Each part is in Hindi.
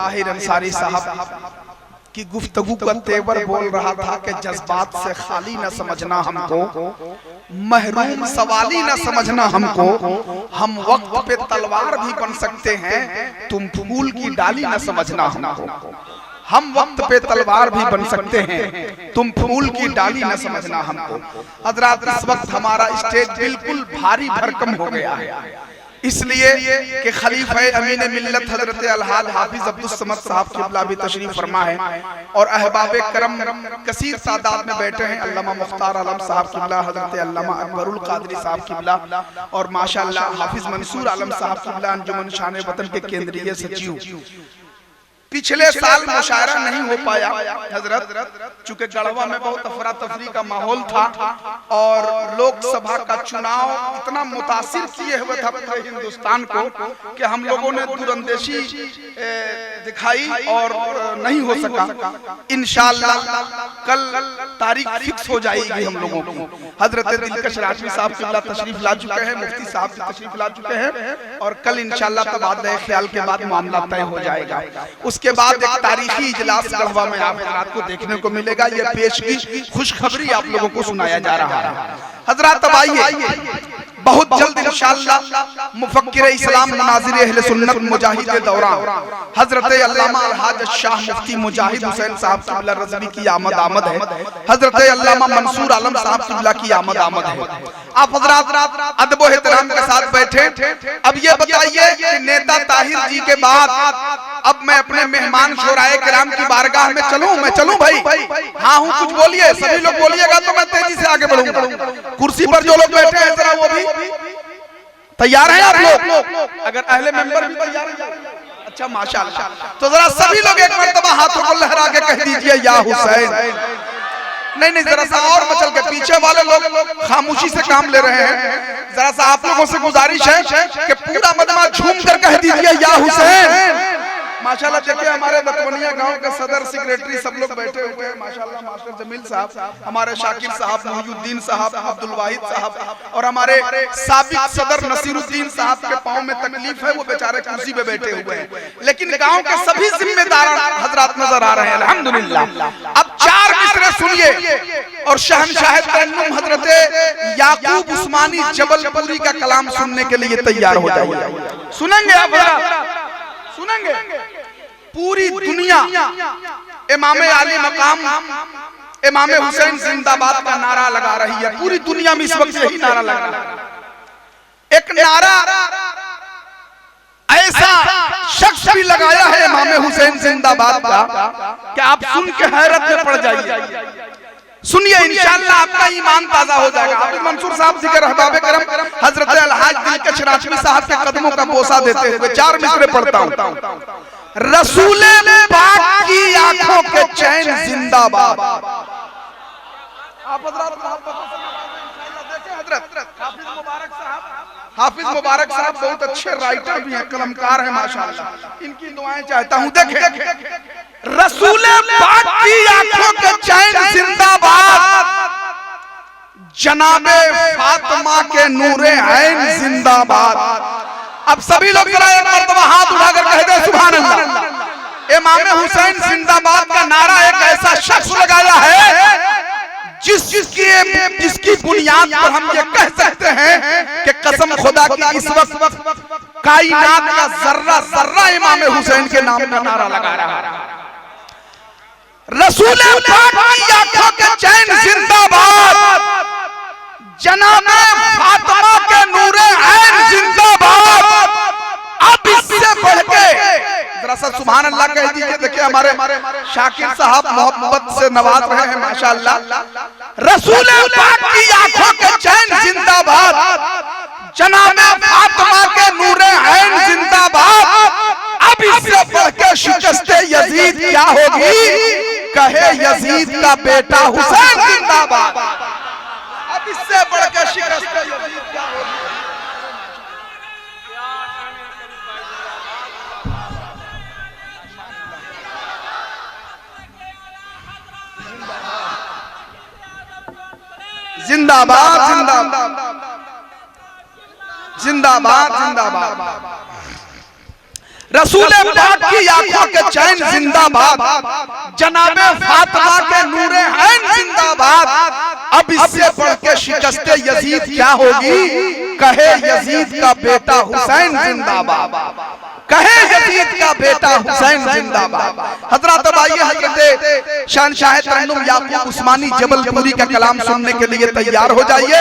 ताहिर अंसारी साहब की गुफ्तगू का तेवर बोल रहा था कि जज्बात से खाली न समझना हमको, महरूम सवाली न समझना हमको, हम वक्त पे तलवार भी बन सकते हैं, तुम फूल की डाली न समझना हमको। हम वक्त पे तलवार भी बन सकते हैं, तुम फूल की डाली न समझना हमको। हजरात इस वक्त हमारा स्टेज बिल्कुल भारी भरकम हो गया है, इसलिए कि खलीफा अमीन मिल्लत हजरत अलहाज हाफिज अब्दुल समद साहब किबला भी तशरीफ फरमा है और अहबाब करम कसीर तादाद में बैठे हैं। अल्लामा मुख्तार आलम साहब किबला, हजरत अल्लामा अकबरुल कादरी साहब किबला और माशाअल्लाह हाफिज मंसूर आलम साहब किबला अंजुमन शान वतन के केंद्रीय सचिव। पिछले साल मुशायरा नहीं हो पाया हजरत, चूंकि गढ़वा में बहुत अफरा तफरी का माहौल था और लोकसभा का चुनाव इतना मुतासिर किए हुए था पूरे हिंदुस्तान को कि हम लोगों ने दूरंदेशी दिखाई और नहीं हो सका। इंशाअल्लाह कल तारीख फिक्स हो जाएगी हम लोगों की। हजरत दिलकश राजवी साहब किबला तशरीफ ला चुके हैं, मुफ्ती साहब भी तशरीफ ला चुके हैं और कल इंशाअल्लाह तबादला ख्याल के बाद मामला तय हो जाएगा। उसके बाद एक तारीखी इजलास गढ़वा में आप हजरात को देखने को मिलेगा। यह पेशगी खुशखबरी आप लोगों को सुनाया जा रहा है। हजरात अब आइए, बहुत जल्द इंशाअल्लाह मुफक्किर इस्लाम मुनाजिर अहले सुन्नत मुजाहिद दौरान हजरत अल्लामा अलहाज शाह मुफ्ती मुजाहिद हुसैन साहब किबला रज़वी की आमद है, हजरत अल्लामा मंसूर आलम साहब किबला की आमद है। आप हजरात अदब व एहतराम के साथ बैठे। अब ये बताइए कि नेता ताहिर जी के बाद अब मैं अपने मेहमान शोराए किराम की बारगाह में चलूं? मैं चलूं भाई? हाँ हूं, कुछ बोलिए, सभी लोग बोलिएगा तो मैं तेजी से आगे बढ़ूंगा। कुर्सी पर जो लोग बैठे हैं जरा वो भी तैयार हैं आप लोग? अगर अहले मेंबर भी तैयार हैं, अच्छा माशाअल्लाह, तो जरा सभी लोग एक मर्तबा हाथों को लहरा के कह दीजिए या हुसैन। नहीं, जरा सा और मचल के, पीछे वाले लोग खामोशी से काम ले रहे हैं। जरा सा आप लोगों से गुजारिश है कि पूरा मजमा झूम कर कह दीजिए या हुसैन। माशाल्लाह देखिए हमारे दतवनिया गांव के सदर सेक्रेटरी सब लोग बैठे हुए हैं माशाल्लाह, मास्टर जमील साहब, हमारे शाकिर साहब, मुहियुद्दीन साहब, अब्दुल वाहिद साहब और हमारे साबिक सदर नसीरुद्दीन साहब के पांव में तकलीफ है, वो बेचारे कुर्सी पे बैठे हुए हैं, लेकिन गांव के सभी जिम्मेदार हजरात नजर आ रहे हैं अल्हम्दुलिल्लाह। अब 4 मिसरे सुनिए और शहंशाह तरन्नुम हजरत याकूब उस्मानी जबलपुरी का कलाम सुनने के लिए तैयार हो जाइए। सुनेंगे आप? सुनेंगे? पूरी दुनिया इमाम आली मकाम इमाम हुसैन जिंदाबाद का नारा लगा रही है। पूरी दुनिया में इस वक्त यही नारा लगा रहा है। एक नारा ऐसा शख्स भी लगाया है इमाम हुसैन जिंदाबाद का कि आप सुन के हैरत में पड़ जाइए। सुनिए, इंशाअल्लाह आपका ईमान ताजा हो जाएगा। हाफिज मंसूर साहब जिक्र अहबाब करम हजरत अलहाज दिलकश राजवी साहब के कदमों का बोसा देते हुए 4 मिसरे पढ़ता हूं। रसूले पाक की आंखों के चैन जिंदाबाद। आप हाफिज मुबारक साहब बहुत अच्छे राइटर भी हैं, कलमकार हैं माशाअल्लाह, इनकी दुआएं चाहता हूं। देखें, रसूले पाक की आंखों के चैन जिंदाबाद, जनाबे फातिमा के नूरे ऐन जिंदाबाद। अब सभी लोग जरा एक मर्तबा हाथ उठाकर कह दे सुभान अल्लाह। इमाम हुसैन जिंदाबाद का नारा एक ऐसा शख्स लगाया है जिसकी बुनियाद पर हम ये कह सकते हैं कि कसम खुदा की इस वक्त कायनात का जर्रा जर्रा इमाम हुसैन के नाम का नारा लगा रहा है। रसूल पाक की आंखों के चैन जिंदाबाद, जनाबे फातिमा के नूरे ऐन जिंदाबाद। अब इससे बढ़ के जरा सा सुभान अल्लाह कह दीजिए। देखिए हमारे शाकिर साहब मोहब्बत से नवाज रहे हैं माशाअल्लाह। रसूल पाक की आंखों के चैन जिंदाबाद, जनाबे फातिमा के नूरे ऐन जिंदाबाद। अब इससे बढ़ के शिकस्त यजीद क्या होगी? कहे यजीद का बेटा हुसैन जिंदाबाद। अब इससे बढ़ के शिकस्त यजीद क्या होगी? जिंदाबाद जिंदाबाद जिंदाबाद जिंदाबाद। रसूल पाक की आंखों के चैन जिंदाबाद, जनाबे फातिमा के नूरे ऐन जिंदाबाद। अब इससे बढ़ के शिकस्ते यजीद क्या होगी, कहे यजीद का बेटा हुसैन जिंदाबाद, कहे यजीद का बेटा हुसैन जिंदाबाद। हजरत आइए हजरत शहंशाह तरन्नुम याकूब उस्मानी जबलपुरी का कलाम सुनने के लिए तैयार हो जाइए।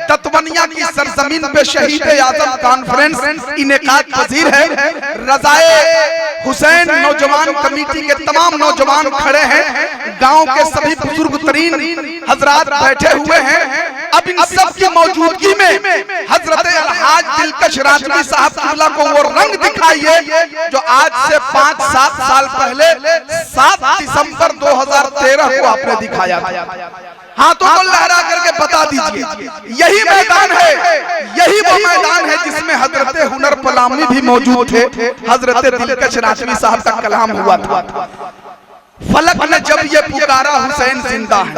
तत्वनिया की सरजमीन पे शहीद आजम कॉन्फ्रेंस इनेकाद पजीर है। रजाए हुसैन नौजवान कमेटी के तमाम नौजवान खड़े हैं, गांव के सभी बुजुर्ग तरीन हजरात बैठे हुए हैं। अब इन सब की मौजूदगी में हजरत अलहाज दिलकश राजवी साहब किबला को वो रंग दिखाइए जो आज से 5-7 साल पहले 7 दिसंबर 2013 को आपने दिखाया था। हाथों को लहरा करके बता दीजिए, यही मैदान है, यही वो मैदान है जिसमें हजरत हुनर पलामी भी मौजूद थे। हजरत दिलकश राजवी साहब का कलाम हुआ था। फलक ने जब ये पुकारा हुसैन जिंदा है,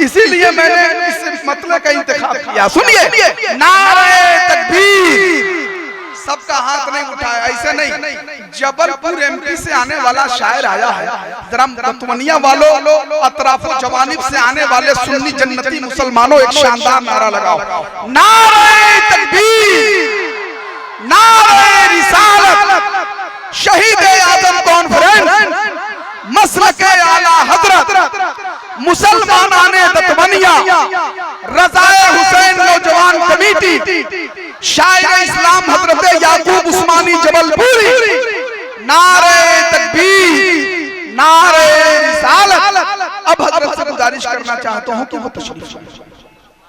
इसीलिए मैंने इस मतलब का इंतखाब किया। सुनिए, नारे तकबीर। सबका हाथ नहीं उठाया, ऐसे नहीं। जबलपुर एमपी से आने वाला शायर आया है, जरा तत्वनिया वालों, अतराफो जवानिब से आने वाले सुन्नी जन्नती मुसलमानों एक शानदार नारा लगाओ, नारे तकबीर, नारे रिसालत, शहीद आजम कॉन्फ्रेंस, मसलके आला हजरत, मुसलमानाने तत्वनिया, रजाए हुसैन नौजवान कमेटी, शायर इस्लाम हजरत याकूब उस्मानी जबलपुरी। नारे तकबीर, नारे रिसालत। अब हजरत से गुजारिश करना चाहता हूं कि वो तशरीफ